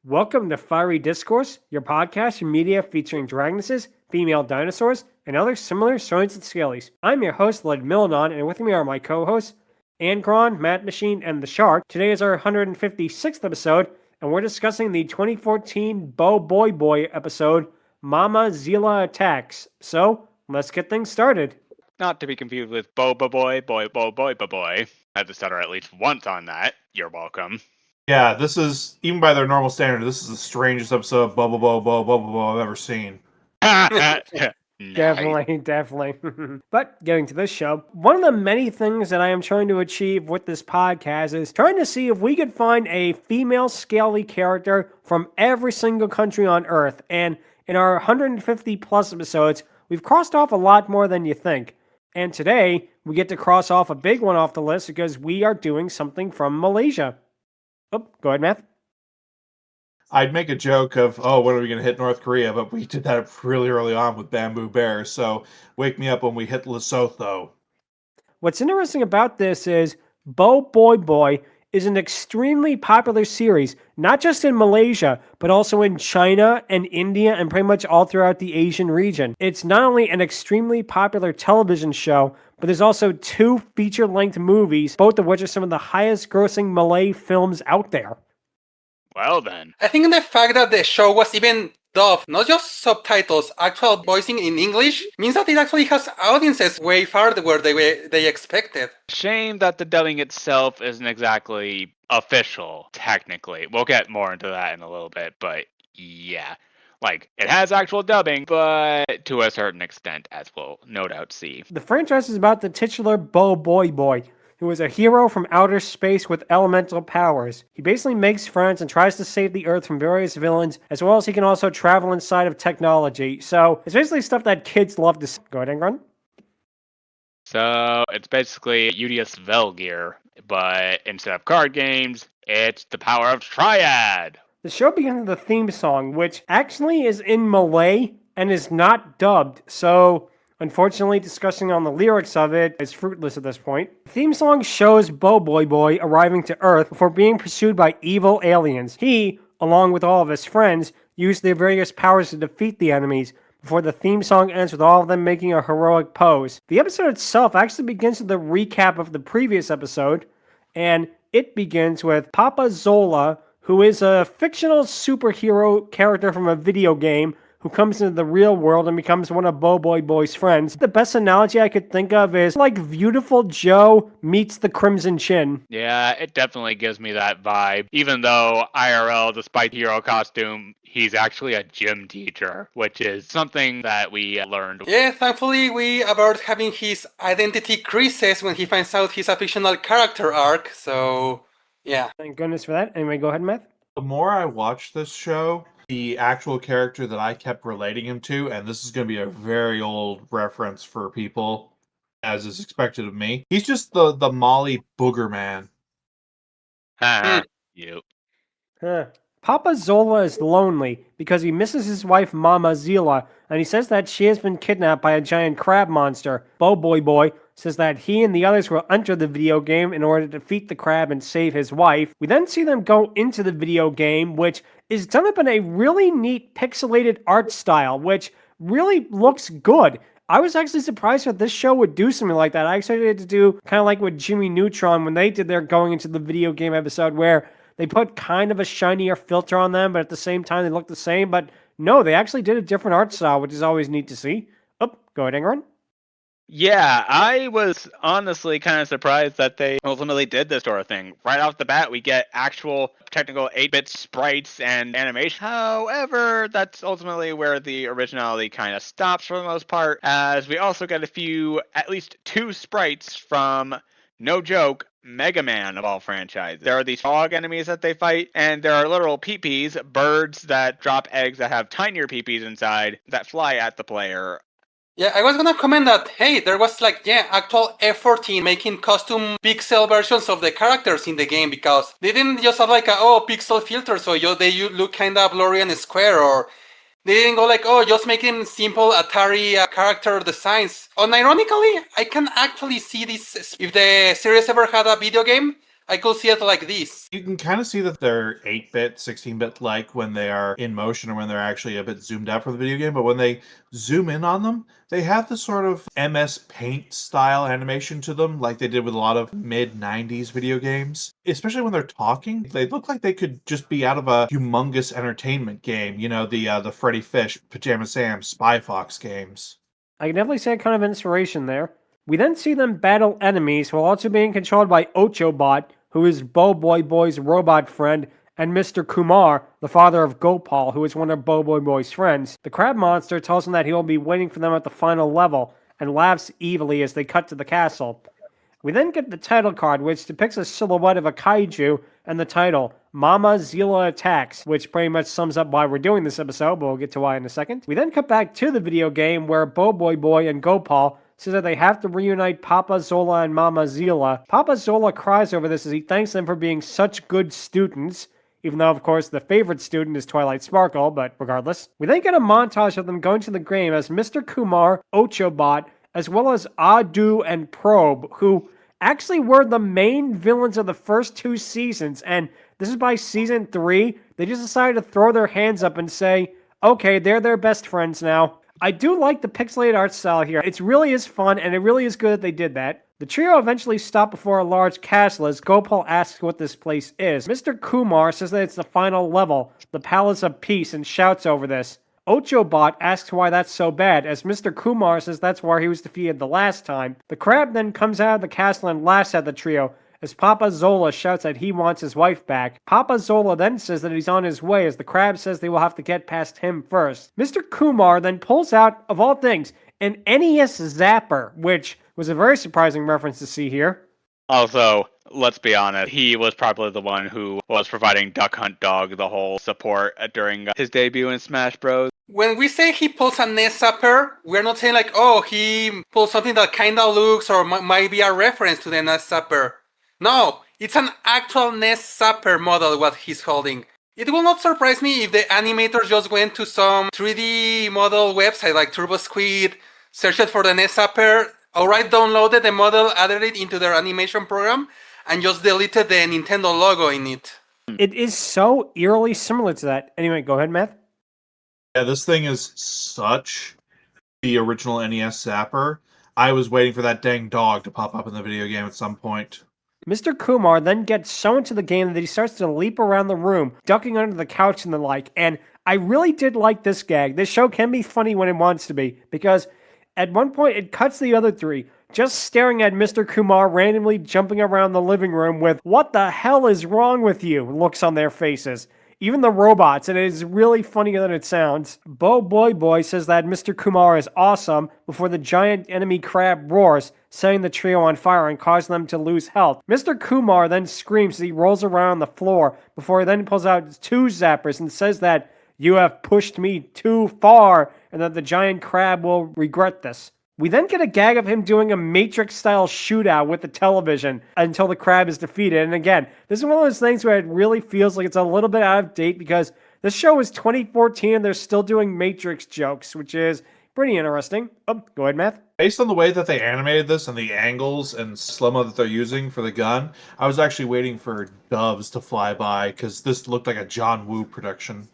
Welcome to Fiery Discourse, your podcast and media featuring dragonesses, female dinosaurs, and other similar saurians and scalies. I'm your host, Ludmillanon, and with me are my co-hosts, Angron, Mathmachine, and the Shark. Today is our 156th episode, and we're discussing the 2014 BoBoiBoy episode, Mama Zila Attacks. So, let's get things started. Not to be confused with BoBoiBoy, BoBoiBoy. I had to stutter at least once on that. You're welcome. Yeah, this is, even by their normal standard, this is the strangest episode of Bo I've ever seen. Nice. Definitely. But getting to this show, one of the many things that I am trying to achieve with this podcast is trying to see if we could find a female scaly character from every single country on Earth. And in our 150 plus episodes, we've crossed off a lot more than you think. And today, we get to cross off a big one off the list because we are doing something from Malaysia. Oh, go ahead, Matt. I'd make a joke of, when are we going to hit North Korea? But we did that really early on with Bamboo Bears, so wake me up when we hit Lesotho. What's interesting about this is BoBoiBoy is an extremely popular series, not just in Malaysia, but also in China and India and pretty much all throughout the Asian region. It's not only an extremely popular television show, but there's also 2 feature-length movies, both of which are some of the highest-grossing Malay films out there. Well then. I think the fact that the show was even dubbed, not just subtitles, actual voicing in English, means that it actually has audiences way farther where they expected. Shame that the dubbing itself isn't exactly official, technically. We'll get more into that in a little bit, but yeah. Like, it has actual dubbing, but to a certain extent, as we'll no doubt see. The franchise is about the titular BoBoiBoy, who is a hero from outer space with elemental powers. He basically makes friends and tries to save the Earth from various villains, as well as he can also travel inside of technology. So, it's basically stuff that kids love to see. Go ahead, Angron. So, it's basically UDS Velgear, but instead of card games, it's the power of Triad. The show begins with a theme song, which actually is in Malay and is not dubbed, so unfortunately discussing on the lyrics of it is fruitless at this point. The theme song shows BoBoiBoy arriving to Earth before being pursued by evil aliens. He, along with all of his friends, use their various powers to defeat the enemies, before the theme song ends with all of them making a heroic pose. The episode itself actually begins with a recap of the previous episode, and it begins with Papa Zola, who is a fictional superhero character from a video game who comes into the real world and becomes one of BoBoiBoy's friends. The best analogy I could think of is like Beautiful Joe meets the Crimson Chin. Yeah, it definitely gives me that vibe. Even though IRL, despite hero costume, he's actually a gym teacher, which is something that we learned. Yeah, thankfully we avoid having his identity crisis when he finds out he's a fictional character arc, so yeah. Thank goodness for that. Anyway, go ahead, Matt. The more I watch this show, the actual character that I kept relating him to, and this is going to be a very old reference for people, as is expected of me, he's just the Molly Booger Man. You. Papa Zola is lonely because he misses his wife Mama Zila, and he says that she has been kidnapped by a giant crab monster. BoBoiBoy says that he and the others will enter the video game in order to defeat the crab and save his wife. We then see them go into the video game, which is done up in a really neat pixelated art style, which really looks good. I was actually surprised that this show would do something like that. I expected it to do kind of like with Jimmy Neutron when they did their going into the video game episode, where they put kind of a shinier filter on them, but at the same time they look the same. But no, they actually did a different art style, which is always neat to see. Oh, go ahead, Angron. Yeah, I was honestly kind of surprised that they ultimately did this sort of thing. Right off the bat, we get actual technical 8-bit sprites and animation. However, that's ultimately where the originality kind of stops for the most part, as we also get at least 2 sprites from, no joke, Mega Man of all franchises. There are these frog enemies that they fight, and there are literal peepees, birds that drop eggs that have tinier peepees inside that fly at the player. Yeah, I was gonna comment that, hey, there was actual effort in making custom pixel versions of the characters in the game, because they didn't just have pixel filter, so they look kinda blurry and square, or they didn't go just making simple Atari character designs. Unironically, I can actually see this, if the series ever had a video game, I could see it like this. You can kind of see that they're 8-bit, 16-bit like when they are in motion or when they're actually a bit zoomed out for the video game, but when they zoom in on them, they have this sort of MS Paint style animation to them, like they did with a lot of mid-90s video games. Especially when they're talking, they look like they could just be out of a humongous entertainment game, you know, the Freddy Fish, Pajama Sam, Spy Fox games. I can definitely see a kind of inspiration there. We then see them battle enemies while also being controlled by Ochobot, who is BoBoiBoy's robot friend, and Mr. Kumar, the father of Gopal, who is one of BoBoiBoy's friends. The crab monster tells him that he will be waiting for them at the final level, and laughs evilly as they cut to the castle. We then get the title card, which depicts a silhouette of a kaiju, and the title, Mama Zila Attacks, which pretty much sums up why we're doing this episode, but we'll get to why in a second. We then cut back to the video game, where BoBoiBoy and Gopal says that they have to reunite Papa Zola and Mama Zila. Papa Zola cries over this as he thanks them for being such good students, even though, of course, the favorite student is Twilight Sparkle, but regardless. We then get a montage of them going to the game as Mr. Kumar, Ochobot, as well as Adu and Probe, who actually were the main villains of the first 2 seasons, and this is by season 3. They just decided to throw their hands up and say, okay, they're their best friends now. I do like the pixelated art style here. It really is fun, and it really is good that they did that. The trio eventually stop before a large castle as Gopal asks what this place is. Mr. Kumar says that it's the final level, the Palace of Peace, and shouts over this. Ochobot asks why that's so bad, as Mr. Kumar says that's where he was defeated the last time. The crab then comes out of the castle and laughs at the trio, as Papa Zola shouts that he wants his wife back. Papa Zola then says that he's on his way, as the crab says they will have to get past him first. Mr. Kumar then pulls out, of all things, an NES Zapper, which was a very surprising reference to see here. Also, let's be honest, he was probably the one who was providing Duck Hunt Dog the whole support during his debut in Smash Bros. When we say he pulls a NES Zapper, we're not saying like, oh, he pulls something that kinda looks or might be a reference to the NES Zapper. No, it's an actual NES Zapper model what he's holding. It will not surprise me if the animators just went to some 3D model website like TurboSquid, searched for the NES Zapper, alright, downloaded the model, added it into their animation program, and just deleted the Nintendo logo in it. It is so eerily similar to that. Anyway, go ahead, Matt. Yeah, this thing is such the original NES Zapper. I was waiting for that dang dog to pop up in the video game at some point. Mr. Kumar then gets so into the game that he starts to leap around the room, ducking under the couch and the like, and I really did like this gag. This show can be funny when it wants to be, because at one point it cuts the other 3, just staring at Mr. Kumar randomly jumping around the living room with, "What the hell is wrong with you?" looks on their faces. Even the robots, and it is really funnier than it sounds. BoBoiBoy says that Mr. Kumar is awesome before the giant enemy crab roars, setting the trio on fire and causing them to lose health. Mr. Kumar then screams as he rolls around on the floor before he then pulls out 2 zappers and says that "you have pushed me too far" and that the giant crab will regret this. We then get a gag of him doing a Matrix-style shootout with the television until the crab is defeated. And again, this is one of those things where it really feels like it's a little bit out of date because this show is 2014 and they're still doing Matrix jokes, which is pretty interesting. Oh, go ahead, Matt. Based on the way that they animated this and the angles and slow-mo that they're using for the gun, I was actually waiting for doves to fly by because this looked like a John Woo production.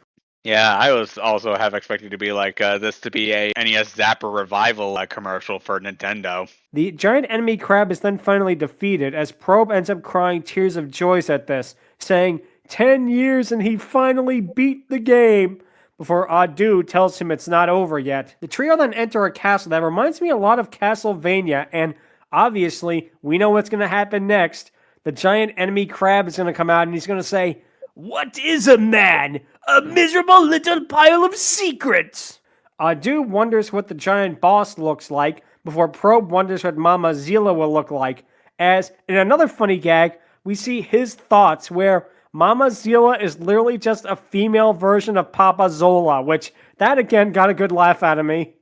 Yeah, I was also have expected to be like this to be a NES Zapper revival commercial for Nintendo. The giant enemy crab is then finally defeated as Probe ends up crying tears of joy at this, saying 10 years and he finally beat the game, before Adu tells him it's not over yet. The trio then enter a castle that reminds me a lot of Castlevania, and obviously we know what's going to happen next. The giant enemy crab is going to come out and he's going to say, "What is a man? A miserable little pile of secrets." Adu wonders what the giant boss looks like, before Probe wonders what Mama Zila will look like, as, in another funny gag, we see his thoughts, where Mama Zila is literally just a female version of Papa Zola, which, that again got a good laugh out of me.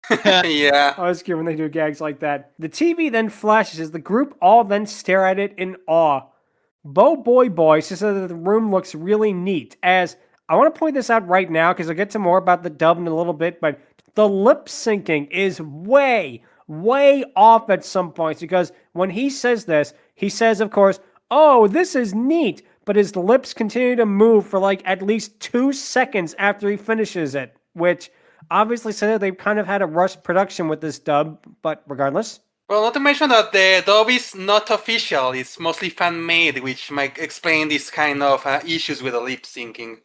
Yeah. I was scared when they do gags like that. The TV then flashes as the group all then stare at it in awe. BoBoiBoy says that the room looks really neat, as I want to point this out right now because I'll get to more about the dub in a little bit, but the lip syncing is way off at some points because when he says this, he says, of course, oh, this is neat. But his lips continue to move for like at least 2 seconds after he finishes it, which obviously said that they've kind of had a rushed production with this dub, but regardless. Well, not to mention that the dub is not official, it's mostly fan-made, which might explain this kind of issues with the lip syncing.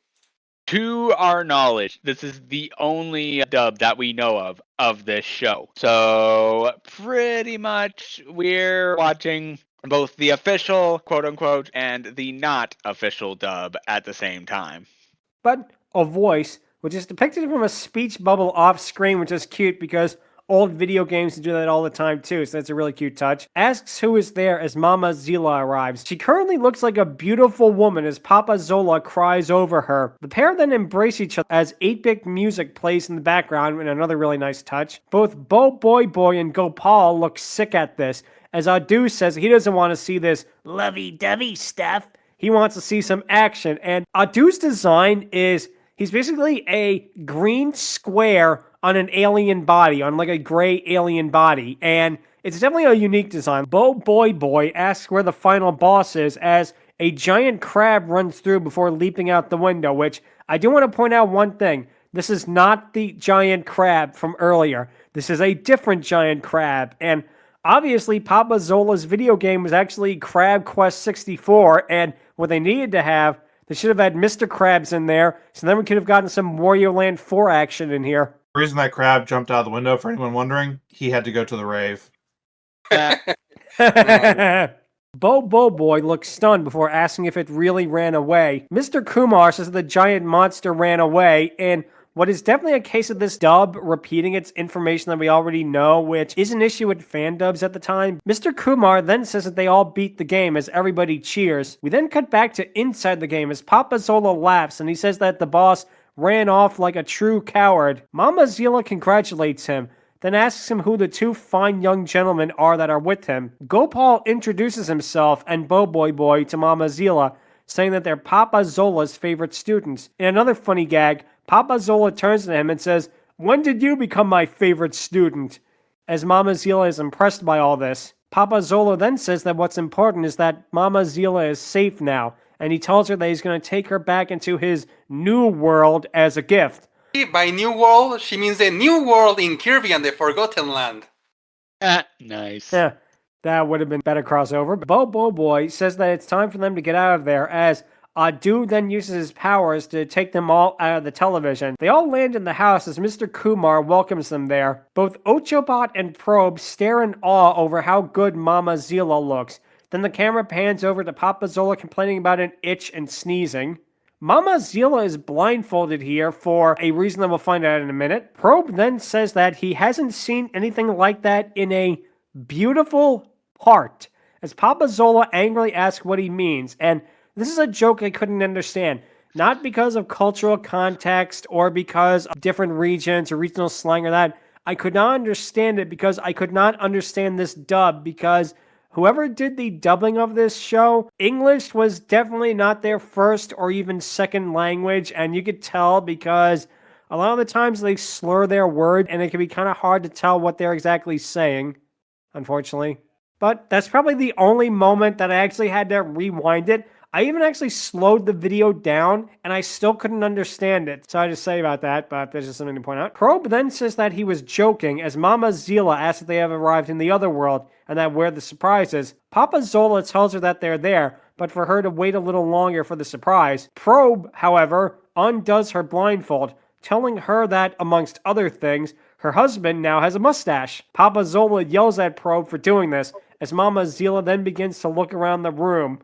To our knowledge, this is the only dub that we know of this show. So pretty much we're watching both the official, quote-unquote, and the not official dub at the same time. But a voice, which is depicted from a speech bubble off screen, which is cute because old video games do that all the time too, so that's a really cute touch, asks who is there as Mama Zila arrives. She currently looks like a beautiful woman as Papa Zola cries over her. The pair then embrace each other as 8-bit music plays in the background, and another really nice touch. Both BoBoiBoy and Gopal look sick at this, as Adu says he doesn't want to see this lovey-dovey stuff. He wants to see some action, and Adu's design is, he's basically a green square on an alien body, on like a gray alien body, and it's definitely a unique design. BoBoiBoy asks where the final boss is as a giant crab runs through before leaping out the window, which I do want to point out one thing. This is not the giant crab from earlier. This is a different giant crab, and obviously Papa Zola's video game was actually Crab Quest 64, and what they needed to have, they should have had Mr. Krabs in there, so then we could have gotten some Wario Land 4 action in here. The reason that crab jumped out of the window, for anyone wondering, he had to go to the rave. BoBoiBoy looks stunned before asking if it really ran away. Mr. Kumar says the giant monster ran away, and what is definitely a case of this dub repeating its information that we already know, which is an issue with fan dubs at the time. Mr. Kumar then says that they all beat the game as everybody cheers. We then cut back to inside the game as Papa Zola laughs, and he says that the boss ran off like a true coward. Mama Zila congratulates him, then asks him who the 2 fine young gentlemen are that are with him. Gopal introduces himself and BoBoiBoy to Mama Zila, saying that they're Papa Zola's favorite students. In another funny gag, Papa Zola turns to him and says, "When did you become my favorite student?" As Mama Zila is impressed by all this. Papa Zola then says that what's important is that Mama Zila is safe now, and he tells her that he's going to take her back into his new world as a gift. By new world, she means the new world in Kirby and the Forgotten Land. Nice. Yeah, that would have been better crossover. BoBoiBoy says that it's time for them to get out of there as Adu then uses his powers to take them all out of the television. They all land in the house as Mr. Kumar welcomes them there. Both Ochobot and Probe stare in awe over how good Mama Zila looks. Then the camera pans over to Papa Zola complaining about an itch and sneezing. Mama Zila is blindfolded here for a reason that we'll find out in a minute. Probe then says that he hasn't seen anything like that in a beautiful part, as Papa Zola angrily asks what he means, and this is a joke I couldn't understand. Not because of cultural context or because of different regions or regional slang or that. I could not understand it because I could not understand this dub because whoever did the dubbing of this show, English was definitely not their first or even second language, and you could tell because a lot of the times they slur their word and it can be kind of hard to tell what they're exactly saying, unfortunately. But that's probably the only moment that I actually had to rewind it. I even actually slowed the video down, and I still couldn't understand it. Sorry to say about that, but there's just something to point out. Probe then says that he was joking, as Mama Zila asks if they have arrived in the other world, and that where the surprise is. Papa Zola tells her that they're there, but for her to wait a little longer for the surprise. Probe, however, undoes her blindfold, telling her that, amongst other things, her husband now has a mustache. Papa Zola yells at Probe for doing this, as Mama Zila then begins to look around the room.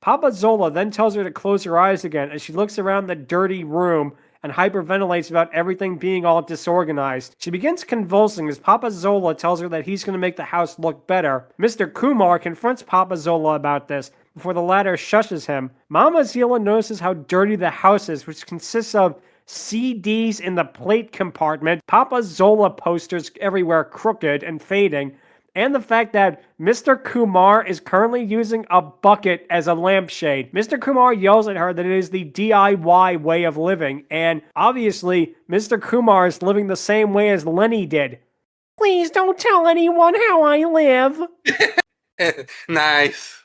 Papa Zola then tells her to close her eyes again as she looks around the dirty room and hyperventilates about everything being all disorganized. She begins convulsing as Papa Zola tells her that he's going to make the house look better. Mr. Kumar confronts Papa Zola about this before the latter shushes him. Mama Zila notices how dirty the house is, which consists of CDs in the plate compartment, Papa Zola posters everywhere crooked and fading, and the fact that Mr. Kumar is currently using a bucket as a lampshade. Mr. Kumar yells at her that it is the DIY way of living, and obviously, Mr. Kumar is living the same way as Lenny did. Please don't tell anyone how I live. Nice.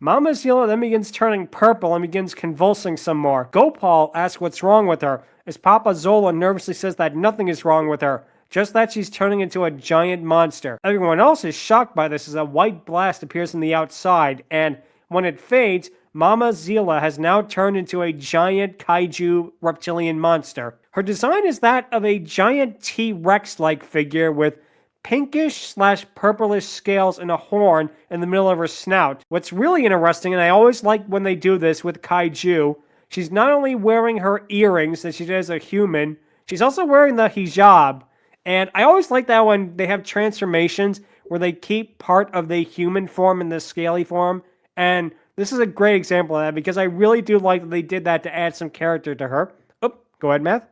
Mama Zila then begins turning purple and begins convulsing some more. Gopal asks what's wrong with her, as Papa Zola nervously says that nothing is wrong with her, just that she's turning into a giant monster. Everyone else is shocked by this as a white blast appears on the outside, and when it fades, Mama Zila has now turned into a giant kaiju reptilian monster. Her design is that of a giant T-Rex-like figure with pinkish/purplish scales and a horn in the middle of her snout. What's really interesting, and I always like when they do this with kaiju, she's not only wearing her earrings that she does as a human, she's also wearing the hijab. And I always like that when they have transformations where they keep part of the human form in the scaly form. And this is a great example of that because I really do like that they did that to add some character to her. Oh, go ahead, Math.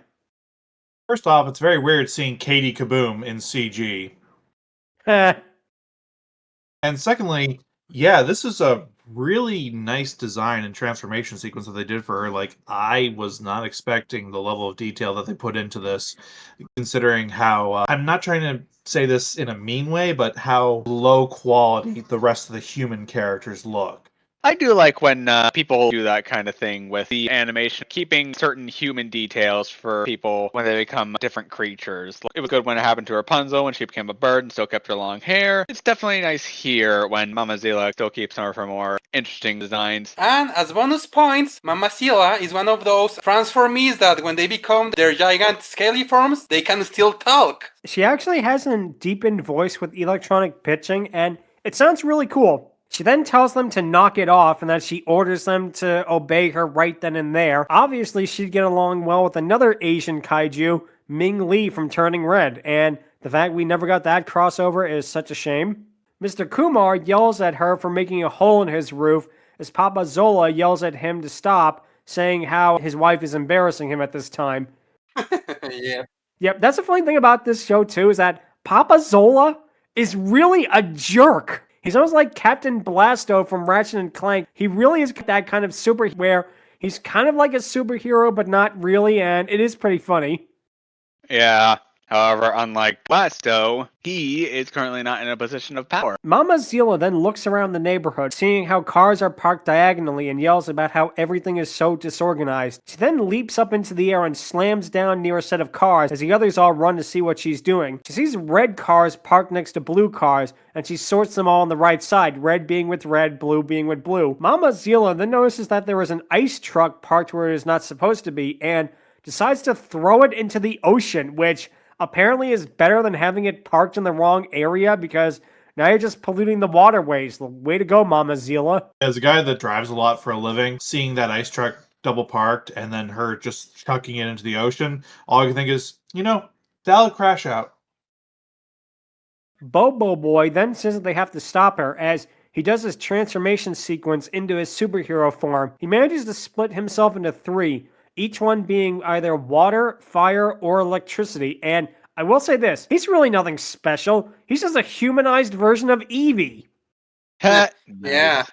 First off, it's very weird seeing Katie Kaboom in CG. And secondly, yeah, this is a really nice design and transformation sequence that they did for her. Like, I was not expecting the level of detail that they put into this, considering how, I'm not trying to say this in a mean way, but how low quality the rest of the human characters look. I do like when people do that kind of thing with the animation, keeping certain human details for people when they become different creatures. It was good when it happened to Rapunzel when she became a bird and still kept her long hair. It's definitely nice here when Mama Zila still keeps some of her more interesting designs. And as bonus points, Mama Zila is one of those transformees that when they become their giant scaly forms, they can still talk. She actually has a deepened voice with electronic pitching, and it sounds really cool. She then tells them to knock it off and that she orders them to obey her right then and there. Obviously, she'd get along well with another Asian kaiju, Ming Li from Turning Red, and the fact we never got that crossover is such a shame. Mr. Kumar yells at her for making a hole in his roof as Papa Zola yells at him to stop, saying how his wife is embarrassing him at this time. Yeah. Yep, that's the funny thing about this show too, is that Papa Zola is really a jerk. He's almost like Captain Blasto from Ratchet and Clank. He really is that kind of superhero where he's kind of like a superhero, but not really, and it is pretty funny. Yeah. However, unlike Blasto, he is currently not in a position of power. Mama Zila then looks around the neighborhood, seeing how cars are parked diagonally and yells about how everything is so disorganized. She then leaps up into the air and slams down near a set of cars as the others all run to see what she's doing. She sees red cars parked next to blue cars, and she sorts them all on the right side, red being with red, blue being with blue. Mama Zila then notices that there is an ice truck parked where it is not supposed to be, and decides to throw it into the ocean, which apparently is better than having it parked in the wrong area because now you're just polluting the waterways. Way to go, Mama Zila. As a guy that drives a lot for a living, seeing that ice truck double parked and then her just chucking it into the ocean, all I can think is, that'll crash out. BoBoiBoy then says that they have to stop her as he does his transformation sequence into his superhero form. He manages to split himself into 3, each one being either water, fire, or electricity. And I will say this, he's really nothing special. He's just a humanized version of Eevee. Yeah.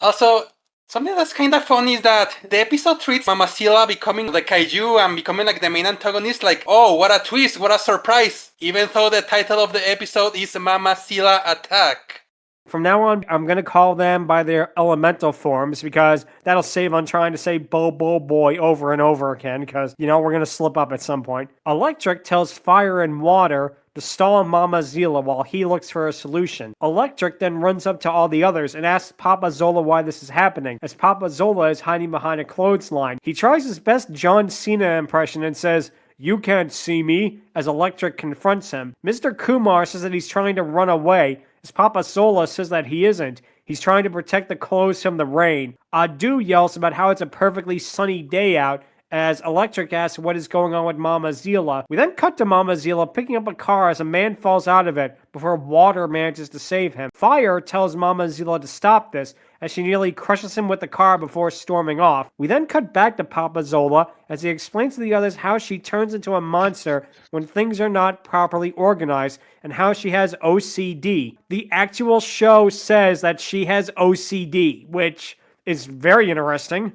Also, something that's kind of funny is that the episode treats Mama Zila becoming the kaiju and becoming like the main antagonist like, oh, what a twist, what a surprise, even though the title of the episode is Mama Zila Attack. From now on, I'm going to call them by their elemental forms because that'll save on trying to say BoBoiBoy over and over again because, we're going to slip up at some point. Electric tells Fire and Water to stall Mama Zila while he looks for a solution. Electric then runs up to all the others and asks Papa Zola why this is happening, as Papa Zola is hiding behind a clothesline. He tries his best John Cena impression and says, "You can't see me," as Electric confronts him. Mr. Kumar says that he's trying to run away, as Papa Zola says that he isn't. He's trying to protect the clothes from the rain. Adu yells about how it's a perfectly sunny day out, as Electric asks what is going on with Mama Zila. We then cut to Mama Zila picking up a car as a man falls out of it before Water manages to save him. Fire tells Mama Zila to stop this, as she nearly crushes him with the car before storming off. We then cut back to Papa Zola as he explains to the others how she turns into a monster when things are not properly organized and how she has OCD. The actual show says that she has OCD, which is very interesting.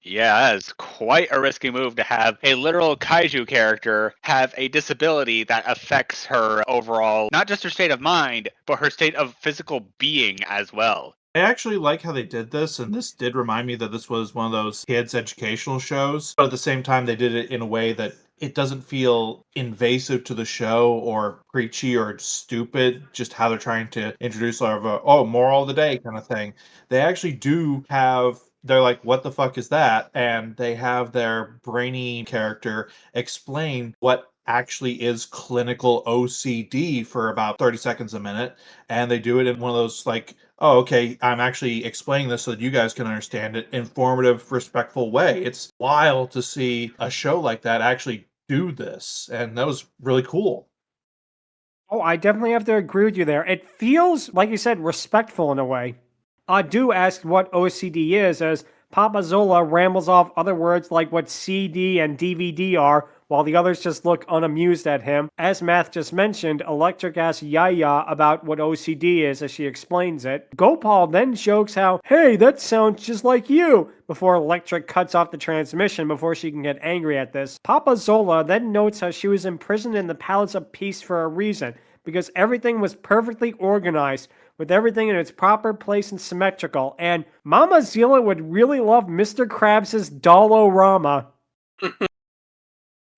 Yeah, that is quite a risky move to have a literal kaiju character have a disability that affects her overall, not just her state of mind, but her state of physical being as well. I actually like how they did this, and this did remind me that this was one of those kids' educational shows, but at the same time, they did it in a way that it doesn't feel invasive to the show or preachy or stupid, just how they're trying to introduce sort of a, oh, moral of the day kind of thing. They actually do have, they're like, what the fuck is that? And they have their brainy character explain what actually is clinical OCD for about 30 seconds a minute. And they do it in one of those, like, oh, okay, I'm actually explaining this so that you guys can understand it, informative, respectful way. It's wild to see a show like that actually do this, and that was really cool. Oh, I definitely have to agree with you there. It feels, like you said, respectful in a way. Adu asked what OCD is, as Papa Zola rambles off other words like what CD and DVD are, while the others just look unamused at him. As Math just mentioned, Electric asks Yaya about what OCD is as she explains it. Gopal then jokes how, hey, that sounds just like you, before Electric cuts off the transmission before she can get angry at this. Papa Zola then notes how she was imprisoned in the Palace of Peace for a reason, because everything was perfectly organized, with everything in its proper place and symmetrical, and Mama Zila would really love Mr. Krabs' Doll-O-Rama.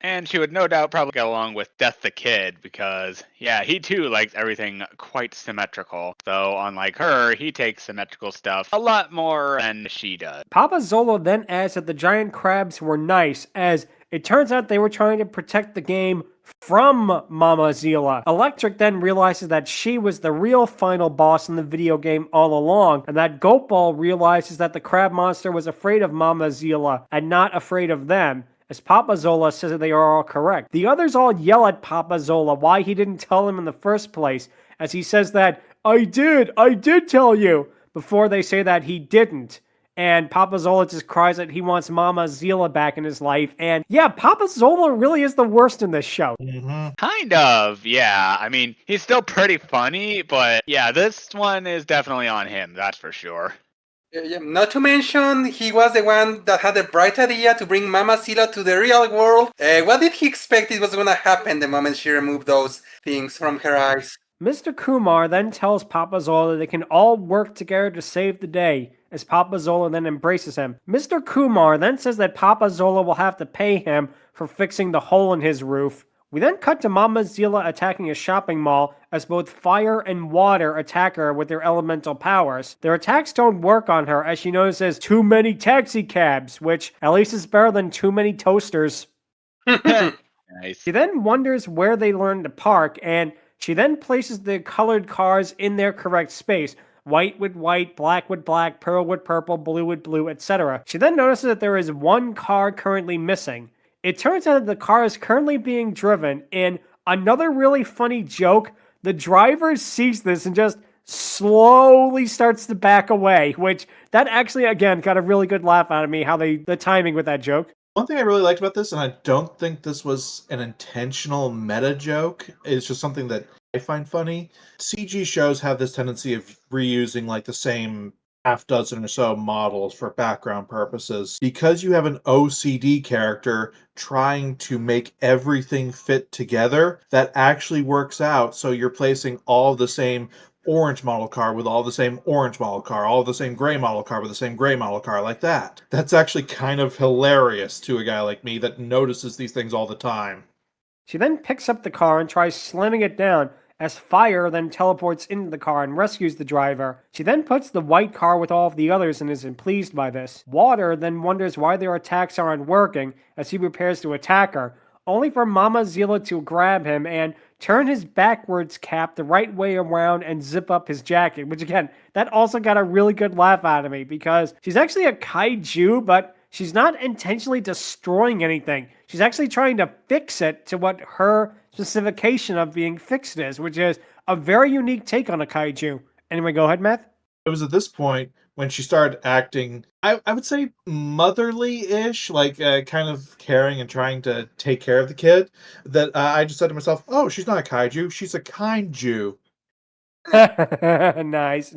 And she would no doubt probably get along with Death the Kid because, yeah, he too likes everything quite symmetrical. Though, unlike her, he takes symmetrical stuff a lot more than she does. Papa Zola then adds that the giant crabs were nice, as it turns out they were trying to protect the game from Mama Zila. Electric then realizes that she was the real final boss in the video game all along, and that Gopal realizes that the crab monster was afraid of Mama Zila and not afraid of them, as Papa Zola says that they are all correct. The others all yell at Papa Zola why he didn't tell them in the first place, as he says that, I did tell you, before they say that he didn't. And Papa Zola just cries that he wants Mama Zila back in his life. And yeah, Papa Zola really is the worst in this show. Kind of, yeah. I mean, he's still pretty funny, but yeah, this one is definitely on him, that's for sure. Yeah, not to mention, he was the one that had the bright idea to bring Mama Zila to the real world. What did he expect it was going to happen the moment she removed those things from her eyes? Mr. Kumar then tells Papa Zola that they can all work together to save the day, as Papa Zola then embraces him. Mr. Kumar then says that Papa Zola will have to pay him for fixing the hole in his roof. We then cut to Mama Zila attacking a shopping mall as both fire and water attack her with their elemental powers. Their attacks don't work on her as she notices too many taxi cabs, which at least is better than too many toasters. Nice. She then wonders where they learned to park, and she then places the colored cars in their correct space. White with white, black with black, purple with purple, blue with blue, etc. She then notices that there is one car currently missing. It turns out that the car is currently being driven. In another really funny joke, the driver sees this and just slowly starts to back away, which that actually, again, got a really good laugh out of me, how the timing with that joke. One thing I really liked about this, and I don't think this was an intentional meta joke, is just something that I find funny. CG shows have this tendency of reusing like the same half dozen or so models for background purposes. Because you have an OCD character trying to make everything fit together, that actually works out. So you're placing all the same orange model car with all the same orange model car, all the same gray model car with the same gray model car, like that. That's actually kind of hilarious to a guy like me that notices these things all the time. She then picks up the car and tries slamming it down, as fire then teleports into the car and rescues the driver. She then puts the white car with all of the others and is pleased by this. Water then wonders why their attacks aren't working as he prepares to attack her, only for Mama Zila to grab him and turn his backwards cap the right way around and zip up his jacket, which again, that also got a really good laugh out of me because she's actually a kaiju, but she's not intentionally destroying anything. She's actually trying to fix it to what her specification of being fixed is, which is a very unique take on a kaiju. Anyway, go ahead, Matt. It was at this point when she started acting, I would say motherly-ish, like kind of caring and trying to take care of the kid, that I just said to myself, oh, she's not a kaiju, she's a kind Jew. Nice.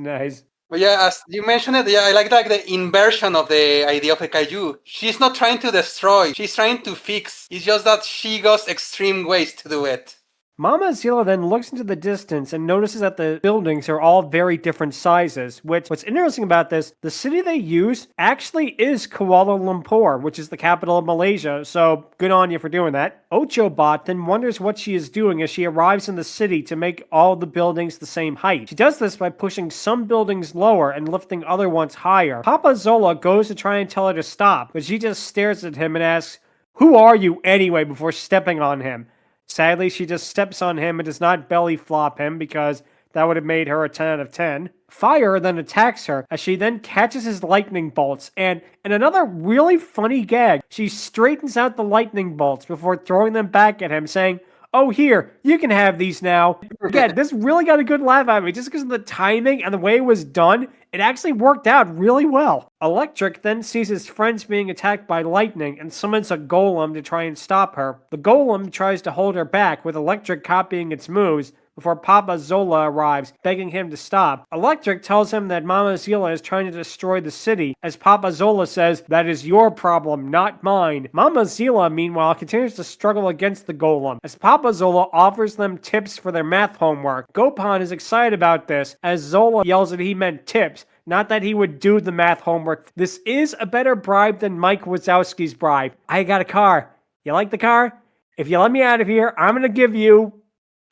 But yeah, as you mentioned it, yeah, I like the inversion of the idea of a kaiju. She's not trying to destroy, she's trying to fix. It's just that she goes extreme ways to do it. Mama Zila then looks into the distance and notices that the buildings are all very different sizes, what's interesting about this, the city they use actually is Kuala Lumpur, which is the capital of Malaysia, so good on you for doing that. Ochobot then wonders what she is doing as she arrives in the city to make all the buildings the same height. She does this by pushing some buildings lower and lifting other ones higher. Papa Zola goes to try and tell her to stop, but she just stares at him and asks, "Who are you anyway?" before stepping on him. Sadly, she just steps on him and does not belly flop him because that would have made her a 10 out of 10. Fire then attacks her as she then catches his lightning bolts, and in another really funny gag, she straightens out the lightning bolts before throwing them back at him, saying, "Oh, here, you can have these now." Again, this really got a good laugh out of me just because of the timing and the way it was done. It actually worked out really well. Electric then sees his friends being attacked by lightning and summons a golem to try and stop her. The golem tries to hold her back, with Electric copying its moves, before Papa Zola arrives, begging him to stop. Electric tells him that Mama Zila is trying to destroy the city, as Papa Zola says, "That is your problem, not mine." Mama Zila, meanwhile, continues to struggle against the golem, as Papa Zola offers them tips for their math homework. Gopal is excited about this, as Zola yells that he meant tips, not that he would do the math homework. This is a better bribe than Mike Wazowski's bribe. "I got a car. You like the car? If you let me out of here, I'm gonna give you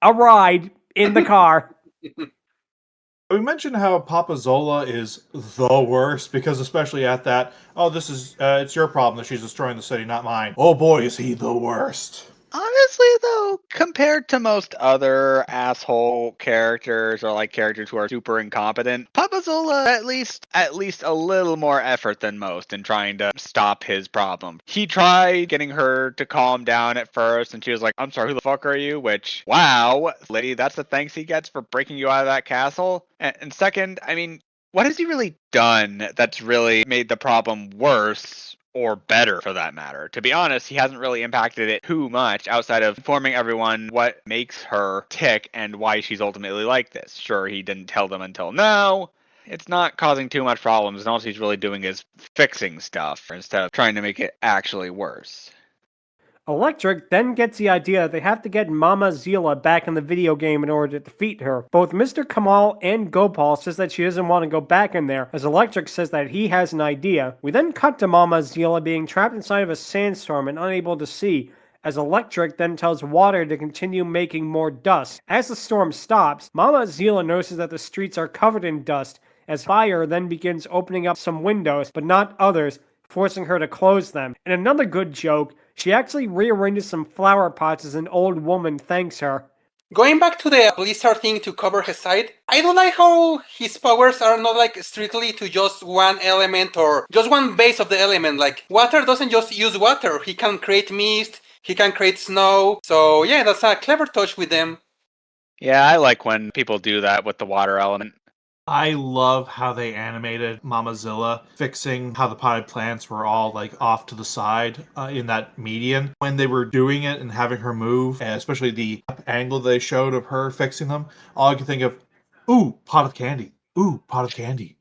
a ride in the car." We mentioned how Papa Zola is the worst, because especially at that, "Oh, this is, it's your problem that she's destroying the city, not mine." Oh boy, is he the worst. Honestly, though, compared to most other asshole characters or like characters who are super incompetent, Papa Zola at least a little more effort than most in trying to stop his problem. He tried getting her to calm down at first, and she was like, "I'm sorry, who the fuck are you?" Which, wow, lady, that's the thanks he gets for breaking you out of that castle. And second, I mean, what has he really done that's really made the problem worse? Or better, for that matter. To be honest, he hasn't really impacted it too much outside of informing everyone what makes her tick and why she's ultimately like this. Sure, he didn't tell them until now. It's not causing too much problems, and all he's really doing is fixing stuff instead of trying to make it actually worse. Electric then gets the idea that they have to get Mama Zila back in the video game in order to defeat her. Both Mr. Kamal and Gopal says that she doesn't want to go back in there, as Electric says that he has an idea. We then cut to Mama Zila being trapped inside of a sandstorm and unable to see, as Electric then tells Water to continue making more dust. As the storm stops, Mama Zila notices that the streets are covered in dust, as Fire then begins opening up some windows, but not others, forcing her to close them. In another good joke, she actually rearranges some flower pots as an old woman thanks her. Going back to the Blizzard thing to cover his side, I don't like how his powers are not like strictly to just one element or just one base of the element. Like, water doesn't just use water, he can create mist, he can create snow. So yeah, that's a clever touch with them. Yeah, I like when people do that with the water element. I love how they animated Mama Zila fixing how the potted plants were all like off to the side in that median. When they were doing it and having her move, and especially the angle they showed of her fixing them, all I could think of, "Ooh, pot of candy. Ooh, pot of candy."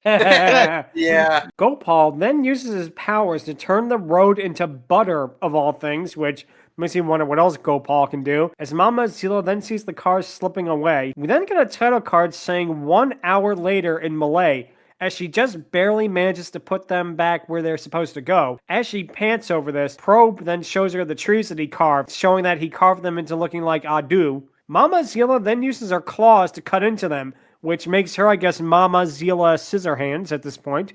Yeah. Gopal then uses his powers to turn the road into butter, of all things, which makes me wonder what else Gopal can do. As Mama Zila then sees the cars slipping away, we then get a title card saying 1 hour later in Malay, as she just barely manages to put them back where they're supposed to go. As she pants over this, Probe then shows her the trees that he carved, showing that he carved them into looking like Adu. Mama Zila then uses her claws to cut into them, which makes her, I guess, Mama Zila Scissorhands at this point.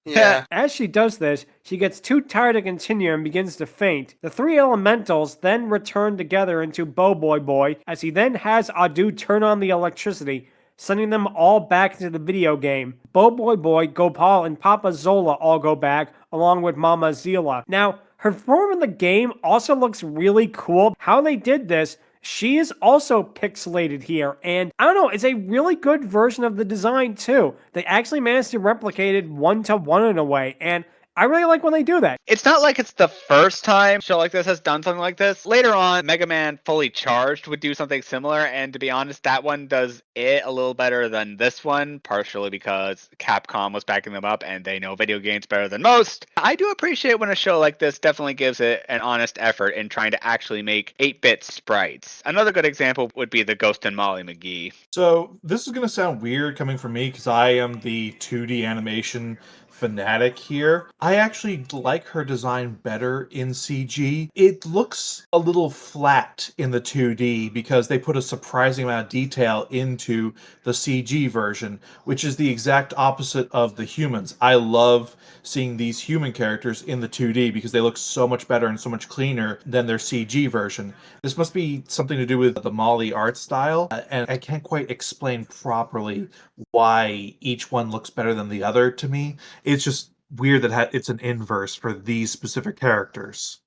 Yeah. As she does this, she gets too tired to continue and begins to faint. The three elementals then return together into BoBoiBoy, as he then has Adu turn on the electricity, sending them all back into the video game. BoBoiBoy, Gopal, and Papa Zola all go back, along with Mama Zila. Now, her form in the game also looks really cool. How they did this, she is also pixelated here, and I don't know, it's a really good version of the design too. They actually managed to replicate it 1-to-1 in a way, and I really like when they do that. It's not like it's the first time a show like this has done something like this. Later on, Mega Man Fully Charged would do something similar, and to be honest, that one does it a little better than this one, partially because Capcom was backing them up and they know video games better than most. I do appreciate when a show like this definitely gives it an honest effort in trying to actually make 8-bit sprites. Another good example would be the Ghost and Molly McGee. So this is going to sound weird coming from me because I am the 2D animation fanatic here. I actually like her design better in CG. It looks a little flat in the 2D because they put a surprising amount of detail into the CG version, which is the exact opposite of the humans. I love seeing these human characters in the 2D because they look so much better and so much cleaner than their CG version. This must be something to do with the Molly art style, and I can't quite explain properly why each one looks better than the other to me. It's just weird that it's an inverse for these specific characters.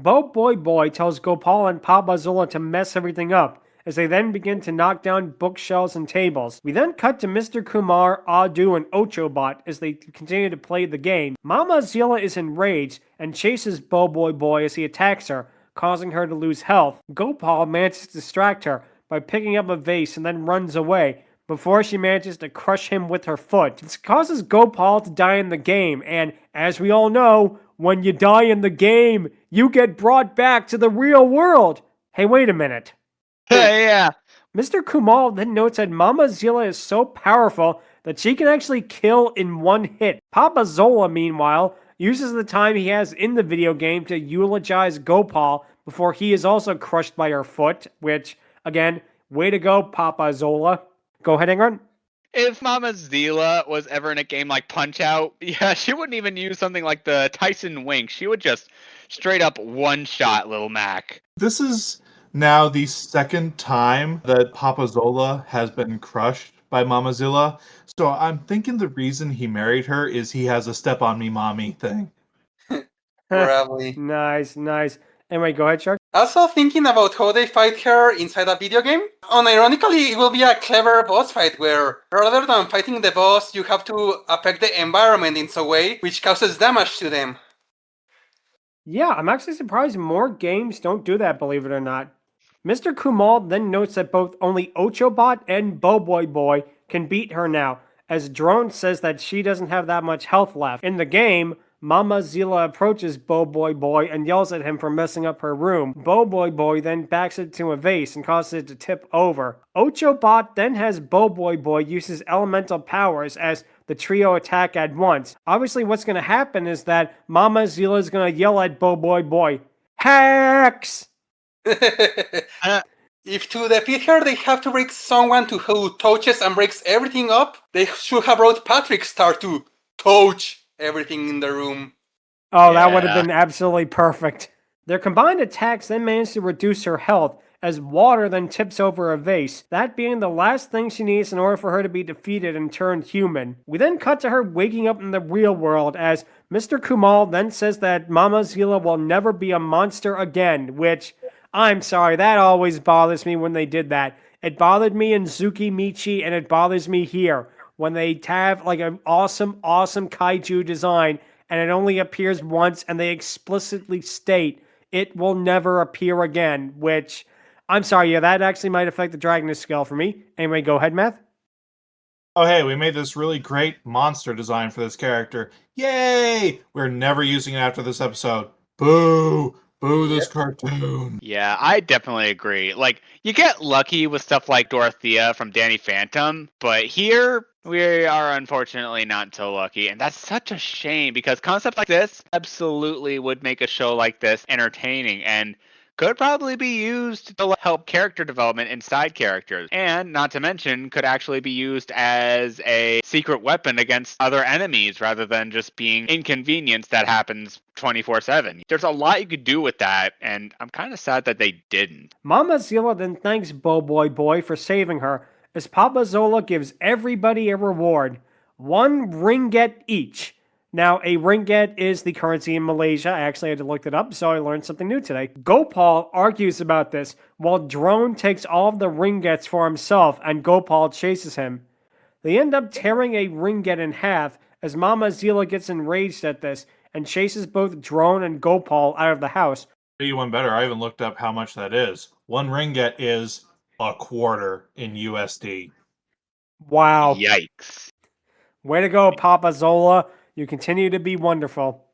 BoBoiBoy tells Gopal and Papa Zola to mess everything up, as they then begin to knock down bookshelves and tables. We then cut to Mr. Kumar, Adu, and Ochobot as they continue to play the game. Mama Zila is enraged and chases BoBoiBoy as he attacks her, causing her to lose health. Gopal manages to distract her by picking up a vase and then runs away, before she manages to crush him with her foot. This causes Gopal to die in the game, and as we all know, when you die in the game, you get brought back to the real world. Hey, wait a minute. Yeah. Mr. Kumal then notes that Mama Zila is so powerful that she can actually kill in one hit. Papa Zola, meanwhile, uses the time he has in the video game to eulogize Gopal before he is also crushed by her foot, which, again, way to go, Papa Zola. Go ahead, Angron. If Mama Zila was ever in a game like Punch-Out, yeah, she wouldn't even use something like the Tyson Wink. She would just straight up one-shot Little Mac. This is now the second time that Papa Zola has been crushed by Mama Zila. So I'm thinking the reason he married her is he has a step on me mommy thing. Probably. Nice. Anyway, go ahead, Shark. Also thinking about how they fight her inside a video game. Unironically, it will be a clever boss fight where rather than fighting the boss, you have to affect the environment in some way which causes damage to them. Yeah, I'm actually surprised more games don't do that, believe it or not. Mr. Kumal then notes that both only Ochobot and BoBoiBoy can beat her now, as Drone says that she doesn't have that much health left. In the game, Mama Zila approaches BoBoiBoy and yells at him for messing up her room. BoBoiBoy then backs it to a vase and causes it to tip over. Ochobot then has BoBoiBoy use his elemental powers as the trio attack at once. Obviously, what's going to happen is that Mama Zila is going to yell at BoBoiBoy, "Hacks!" If to defeat her they have to break someone who touches and breaks everything up, they should have wrote Patrick Star to touch everything in the room. Oh, that would have been absolutely perfect. Their combined attacks then manage to reduce her health, as water then tips over a vase, that being the last thing she needs in order for her to be defeated and turned human. We then cut to her waking up in the real world, as Mr. Kumal then says that Mama Zila will never be a monster again, which, I'm sorry, that always bothers me when they did that. It bothered me in Zuki Michi, and it bothers me here, when they have like an awesome kaiju design, and it only appears once, and they explicitly state it will never appear again, which, I'm sorry, yeah, that actually might affect the Dragoness Scale for me. Anyway, go ahead, Math. Oh, hey, we made this really great monster design for this character. Yay! We're never using it after this episode. Boo! Boo this cartoon. Yeah, I definitely agree. Like, you get lucky with stuff like Dorothea from Danny Phantom, but here we are unfortunately not so lucky, and that's such a shame because concepts like this absolutely would make a show like this entertaining and could probably be used to help character development inside characters, and not to mention could actually be used as a secret weapon against other enemies rather than just being inconvenience that happens 24/7. There's a lot you could do with that, and I'm kind of sad that they didn't. Mama Zila then thanks BoBoiBoy for saving her, as Papa Zola gives everybody a reward, 1 ringgit each. Now, a ringgit is the currency in Malaysia. I actually had to look it up, so I learned something new today. Gopal argues about this, while Drone takes all of the ringgits for himself and Gopal chases him. They end up tearing a ringgit in half, as Mama Zila gets enraged at this and chases both Drone and Gopal out of the house. Do you one better? I even looked up how much that is. 1 ringgit is a quarter in USD. Wow. Yikes. Way to go, Papa Zola. You continue to be wonderful.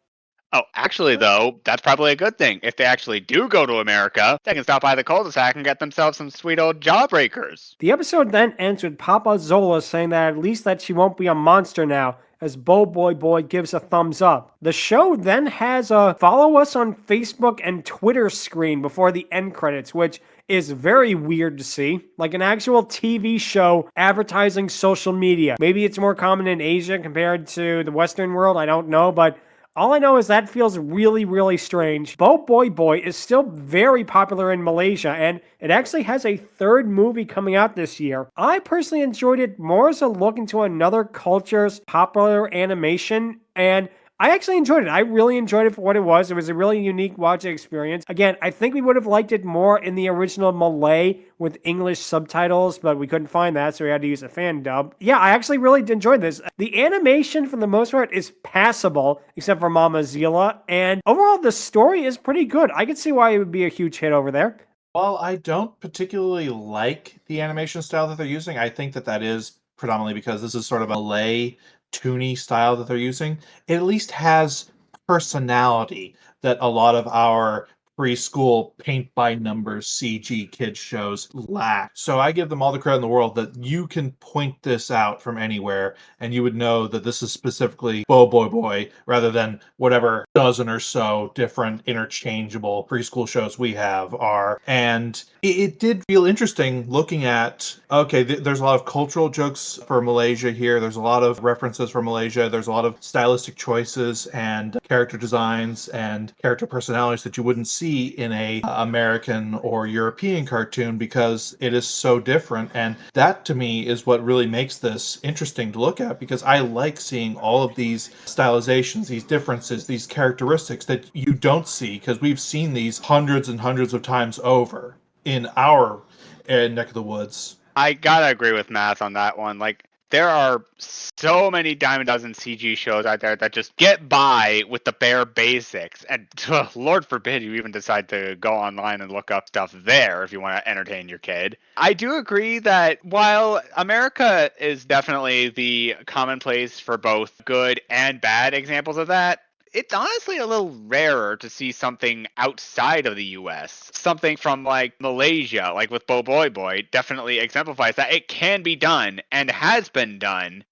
Oh, actually, though, that's probably a good thing. If they actually do go to America, they can stop by the cul-de-sac and get themselves some sweet old jawbreakers. The episode then ends with Papa Zola saying that at least that she won't be a monster now, as BoBoiBoy gives a thumbs up. The show then has a follow us on Facebook and Twitter screen before the end credits, which is very weird to see. Like an actual TV show advertising social media. Maybe it's more common in Asia compared to the Western world, I don't know, but all I know is that feels really, really strange. BoBoiBoy is still very popular in Malaysia, and it actually has a third movie coming out this year. I personally enjoyed it more as a look into another culture's popular animation, and I actually enjoyed it. I really enjoyed it for what it was. It was a really unique watching experience. Again, I think we would have liked it more in the original Malay with English subtitles, but we couldn't find that, so we had to use a fan dub. Yeah, I actually really enjoyed this. The animation, for the most part, is passable, except for Mama Zila, and overall, the story is pretty good. I can see why it would be a huge hit over there. While I don't particularly like the animation style that they're using, I think that is predominantly because this is sort of a Malay toony style that they're using. It at least has personality that a lot of our preschool paint by numbers CG kids shows lack. So I give them all the credit in the world that you can point this out from anywhere and you would know that this is specifically BoBoiBoy rather than whatever dozen or so different interchangeable preschool shows we have are. And it did feel interesting looking at, okay, there's a lot of cultural jokes for Malaysia here. There's a lot of references for Malaysia. There's a lot of stylistic choices and character designs and character personalities that you wouldn't see in a American or European cartoon because it is so different. And that to me is what really makes this interesting to look at, because I like seeing all of these stylizations, these differences, these characteristics that you don't see because we've seen these hundreds and hundreds of times over in our neck of the woods. I gotta agree with Math on that one. Like, there are so many dime a dozen CG shows out there that just get by with the bare basics. And Lord forbid you even decide to go online and look up stuff there if you want to entertain your kid. I do agree that while America is definitely the commonplace for both good and bad examples of that, it's honestly a little rarer to see something outside of the US. Something from like Malaysia, like with BoBoiBoy, definitely exemplifies that it can be done and has been done.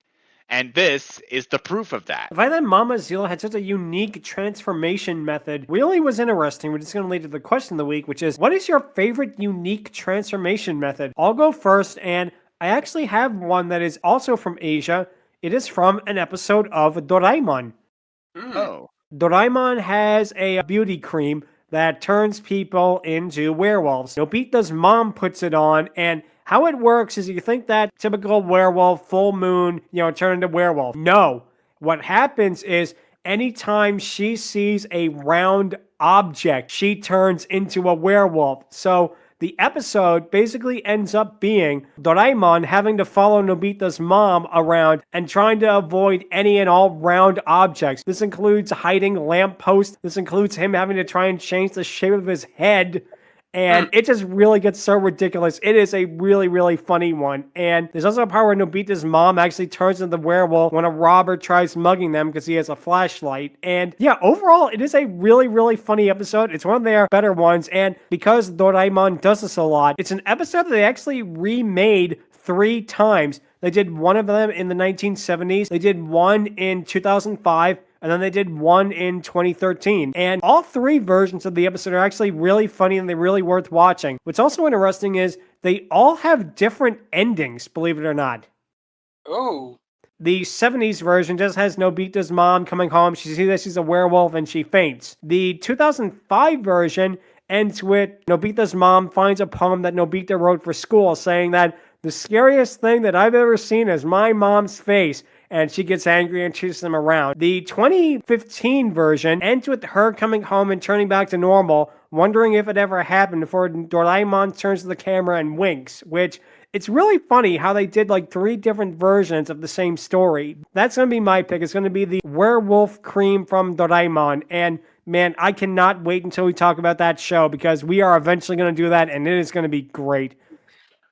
And this is the proof of that. The fact that Mama Zila had such a unique transformation method really was interesting, which is going to lead to the question of the week, which is, what is your favorite unique transformation method? I'll go first, and I actually have one that is also from Asia. It is from an episode of Doraemon. Oh. Doraemon has a beauty cream that turns people into werewolves. Nobita's mom puts it on, and how it works is you think that typical werewolf, full moon, turn into werewolf. No. What happens is anytime she sees a round object, she turns into a werewolf. So the episode basically ends up being Doraemon having to follow Nobita's mom around and trying to avoid any and all round objects. This includes hiding lampposts. This includes him having to try and change the shape of his head. And it just really gets so ridiculous. It is a really, really funny one. And there's also a part where Nobita's mom actually turns into the werewolf when a robber tries mugging them because he has a flashlight. And yeah, overall, it is a really, really funny episode. It's one of their better ones. And because Doraemon does this a lot, it's an episode that they actually remade 3 times. They did one of them in the 1970s. They did one in 2005. And then they did one in 2013. And all 3 versions of the episode are actually really funny and they're really worth watching. What's also interesting is they all have different endings, believe it or not. Oh. The 70s version just has Nobita's mom coming home. She sees that she's a werewolf and she faints. The 2005 version ends with Nobita's mom finds a poem that Nobita wrote for school saying that the scariest thing that I've ever seen is my mom's face. And she gets angry and chases him around. The 2015 version ends with her coming home and turning back to normal, wondering if it ever happened before Doraemon turns to the camera and winks, which It's really funny how they did like 3 different versions of the same story. That's going to be my pick. It's going to be the werewolf cream from Doraemon. And man, I cannot wait until we talk about that show because we are eventually going to do that and it is going to be great.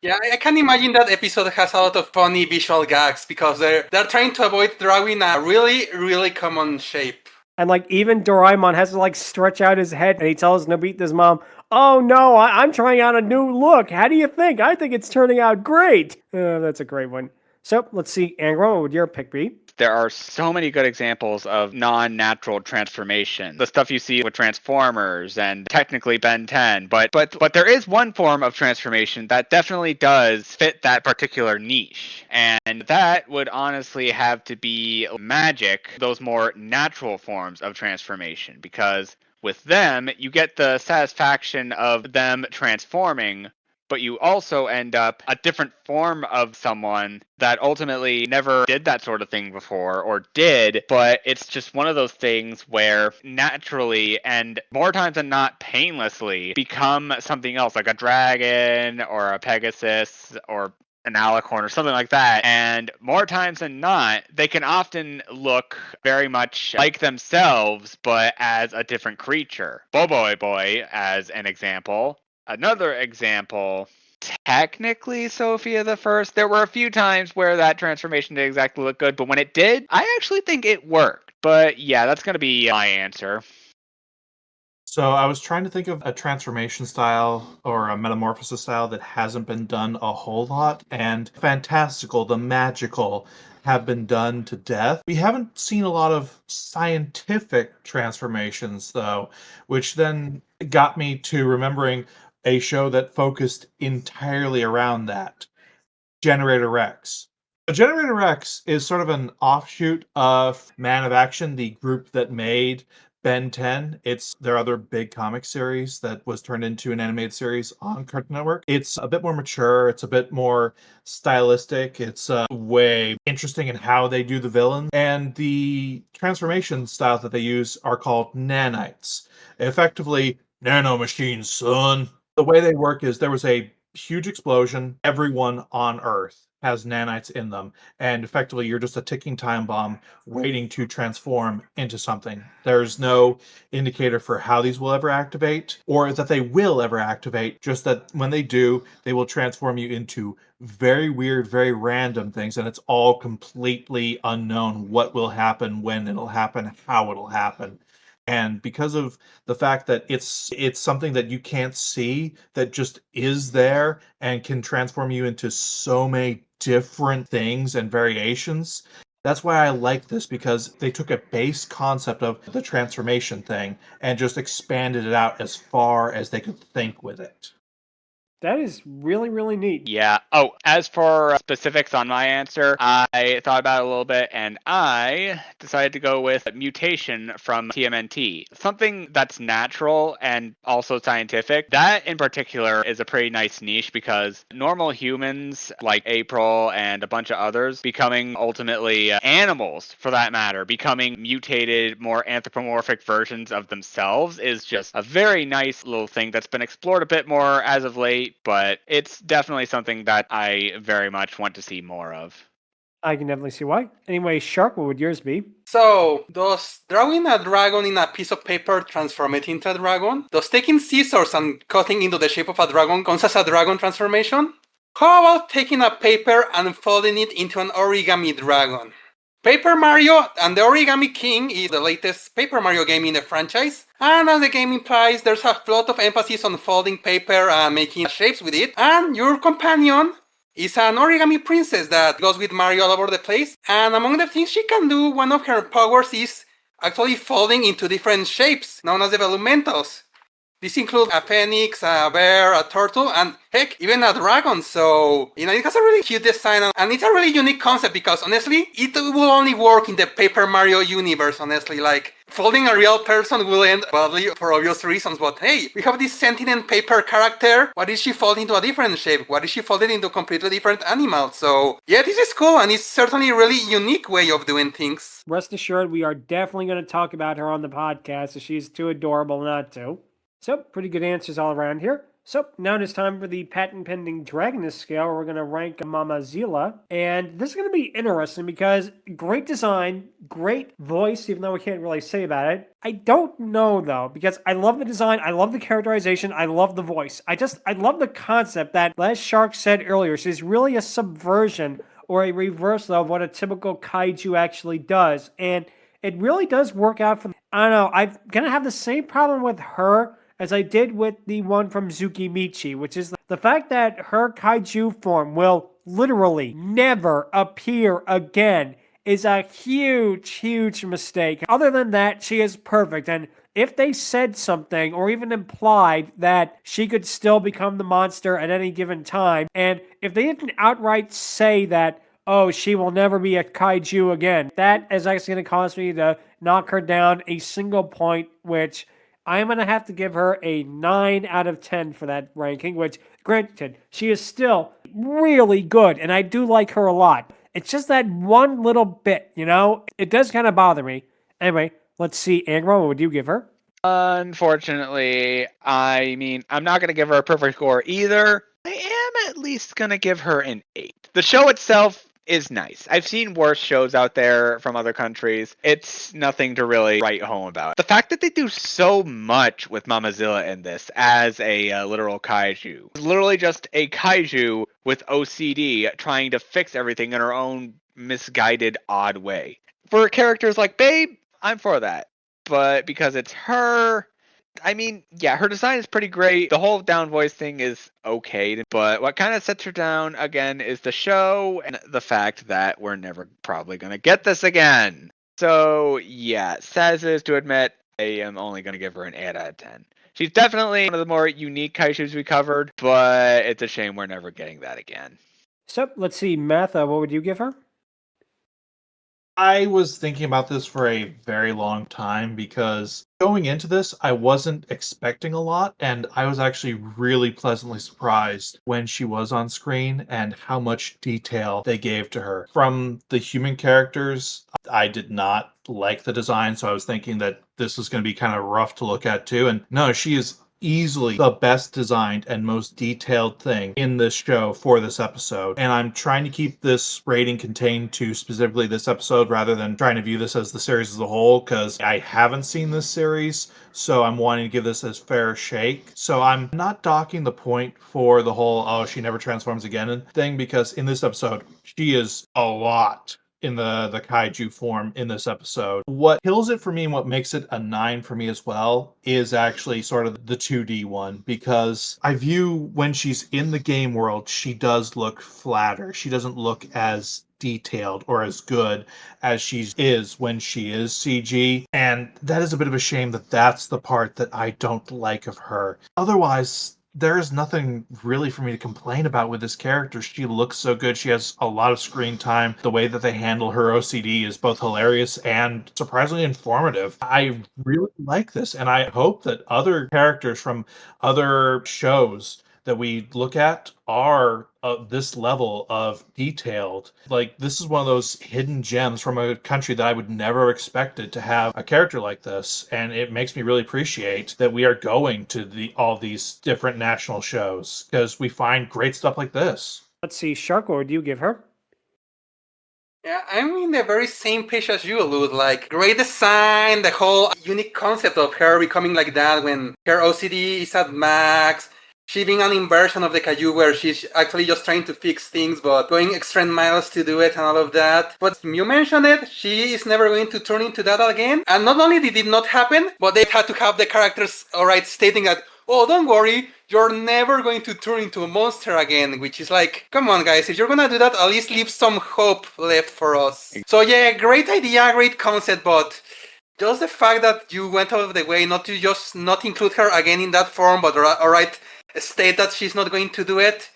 Yeah, I can imagine that episode has a lot of funny visual gags because they're trying to avoid drawing a really, really common shape. And like even Doraemon has to like stretch out his head and he tells Nobita's mom, "Oh no, I'm trying out a new look. How do you think? I think it's turning out great." That's a great one. So let's see, Angron, what would your pick be? There are so many good examples of non-natural transformation. The stuff you see with Transformers and technically Ben 10, but there is one form of transformation that definitely does fit that particular niche. And that would honestly have to be magic, those more natural forms of transformation, because with them, you get the satisfaction of them transforming, but you also end up a different form of someone that ultimately never did that sort of thing before, or did, but it's just one of those things where naturally and more times than not painlessly become something else, like a dragon or a Pegasus or an alicorn or something like that. And more times than not, they can often look very much like themselves, but as a different creature. BoBoiBoy, as an example. Another example, technically Sophia the First. There were a few times where that transformation didn't exactly look good, but when it did, I actually think it worked. But yeah, that's going to be my answer. So I was trying to think of a transformation style or a metamorphosis style that hasn't been done a whole lot, and fantastical, the magical, have been done to death. We haven't seen a lot of scientific transformations, though, which then got me to remembering a show that focused entirely around that, Generator Rex. So Generator Rex is sort of an offshoot of Man of Action, the group that made Ben 10. It's their other big comic series that was turned into an animated series on Cartoon Network. It's a bit more mature, it's a bit more stylistic, it's way interesting in how they do the villain, and the transformation styles that they use are called nanites. Effectively, nano machines, son. The way they work is there was a huge explosion. Everyone on Earth has nanites in them, and effectively you're just a ticking time bomb waiting to transform into something. There's no indicator for how these will ever activate or that they will ever activate, just that when they do, they will transform you into very weird, very random things, and it's all completely unknown what will happen, when it'll happen, how it'll happen. And because of the fact that it's something that you can't see, that just is there and can transform you into so many different things and variations, that's why I like this, because they took a base concept of the transformation thing and just expanded it out as far as they could think with it. That is really, really neat. Yeah. Oh, as for specifics on my answer, I thought about it a little bit and I decided to go with mutation from TMNT. Something that's natural and also scientific. That in particular is a pretty nice niche because normal humans like April and a bunch of others becoming ultimately animals, for that matter, becoming mutated, more anthropomorphic versions of themselves is just a very nice little thing that's been explored a bit more as of late. But it's definitely something that I very much want to see more of. I can definitely see why. Anyway, Shark, what would yours be? So, does drawing a dragon in a piece of paper transform it into a dragon? Does taking scissors and cutting into the shape of a dragon counts as a dragon transformation? How about taking a paper and folding it into an origami dragon? Paper Mario and the Origami King is the latest Paper Mario game in the franchise, and as the game implies, there's a lot of emphasis on folding paper and making shapes with it, and your companion is an origami princess that goes with Mario all over the place, and among the things she can do, one of her powers is actually folding into different shapes, known as developmentals. This includes a phoenix, a bear, a turtle, and heck, even a dragon. So, it has a really cute design, and it's a really unique concept because, honestly, it will only work in the Paper Mario universe, honestly. Like, folding a real person will end badly for obvious reasons, but hey, we have this sentient paper character. What if she fold into a different shape? What if she folded into a completely different animal? So, yeah, this is cool, and it's certainly a really unique way of doing things. Rest assured, we are definitely going to talk about her on the podcast, so she's too adorable not to. So, pretty good answers all around here. So now it is time for the patent pending Dragoness Scale. We're going to rank Mama Zila. And this is going to be interesting because great design, great voice, even though we can't really say about it. I don't know though, because I love the design, I love the characterization, I love the voice. I love the concept that, as Shark said earlier, she's really a subversion or a reversal of what a typical kaiju actually does. And it really does work out for me. I don't know, I'm going to have the same problem with her as I did with the one from Tsukimichi, which is the fact that her kaiju form will literally never appear again is a huge, huge mistake. Other than that, she is perfect. And if they said something or even implied that she could still become the monster at any given time, and if they didn't outright say that, oh, she will never be a kaiju again, that is actually going to cause me to knock her down a single point, which I'm going to have to give her a 9 out of 10 for that ranking, which, granted, she is still really good, and I do like her a lot. It's just that one little bit, you know? It does kind of bother me. Anyway, let's see. Angron, what would you give her? Unfortunately, I mean, I'm not going to give her a perfect score either. I am at least going to give her an 8. The show itself is nice. I've seen worse shows out there from other countries. It's nothing to really write home about. The fact that they do so much with Mama Zila in this as a literal kaiju. It's literally just a kaiju with OCD trying to fix everything in her own misguided, odd way. For characters like Babe, I'm for that. But because it's her, I mean, yeah, her design is pretty great. The whole down voice thing is okay. But what kind of sets her down, again, is the show and the fact that we're never probably going to get this again. So, yeah, sad is to admit, I am only going to give her an 8 out of 10. She's definitely one of the more unique kaijus we covered, but it's a shame we're never getting that again. So, let's see. Matha, what would you give her? I was thinking about this for a very long time because going into this, I wasn't expecting a lot, and I was actually really pleasantly surprised when she was on screen and how much detail they gave to her. From the human characters, I did not like the design, so I was thinking that this was going to be kind of rough to look at too. And no, she is easily the best designed and most detailed thing in this show for this episode. And I'm trying to keep this rating contained to specifically this episode rather than trying to view this as the series as a whole, because I haven't seen this series, so I'm wanting to give this as fair shake. So I'm not docking the point for the whole, oh, she never transforms again thing, because in this episode, she is a lot in the kaiju form in this episode. What kills it for me and what makes it a 9 for me as well is actually sort of the 2D one, because I view when she's in the game world, she does look flatter. She doesn't look as detailed or as good as she is when she is CG, and that is a bit of a shame that that's the part that I don't like of her. Otherwise, there is nothing really for me to complain about with this character. She looks so good. She has a lot of screen time. The way that they handle her OCD is both hilarious and surprisingly informative. I really like this, and I hope that other characters from other shows that we look at are this level of detailed. Like, this is one of those hidden gems from a country that I would never expected to have a character like this, and it makes me really appreciate that we are going to all these different national shows, because we find great stuff like this. Let's see. Shark, what would you give her? Yeah, I'm in the very same page as you, Lud. Like, great design, the whole unique concept of her becoming like that when her OCD is at max. She being an inversion of the kaiju where she's actually just trying to fix things but going extra miles to do it and all of that. But you mentioned it, she is never going to turn into that again. And not only did it not happen, but they had to have the characters, alright, stating that, oh, don't worry, you're never going to turn into a monster again, which is like, come on guys, if you're gonna do that, at least leave some hope left for us. So yeah, great idea, great concept, but just the fact that you went out of the way not to just not include her again in that form, but alright, state that she's not going to do it,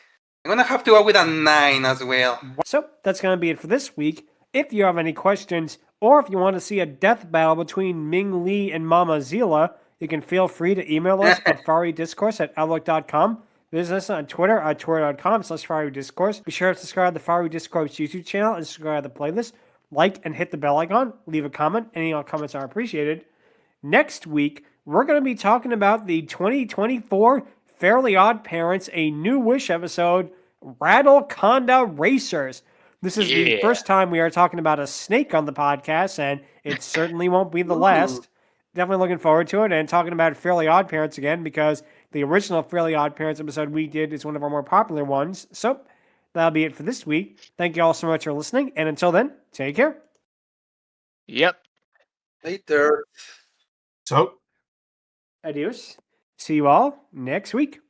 I'm gonna have to go with a 9 as well. So that's going to be it for this week. If you have any questions, or if you want to see a death battle between Ming Lee and Mama Zila, you can feel free to email us at FieryDiscourse@outlook.com. Visit us on Twitter at twitter.com/FieryDiscourse. Be sure to subscribe to the Fiery Discourse YouTube channel and subscribe to the playlist. Like and hit the bell icon. Leave a comment. Any of our comments are appreciated. Next week, we're going to be talking about the 2024 Fairly Odd Parents, a New Wish episode, Rattleconda Racers. This is the first time we are talking about a snake on the podcast, and it certainly won't be the last. Definitely looking forward to it, and talking about Fairly Odd Parents again, because the original Fairly Odd Parents episode we did is one of our more popular ones. So that'll be it for this week. Thank you all so much for listening, and until then, take care. Yep. Later. So, Adios. See you all next week.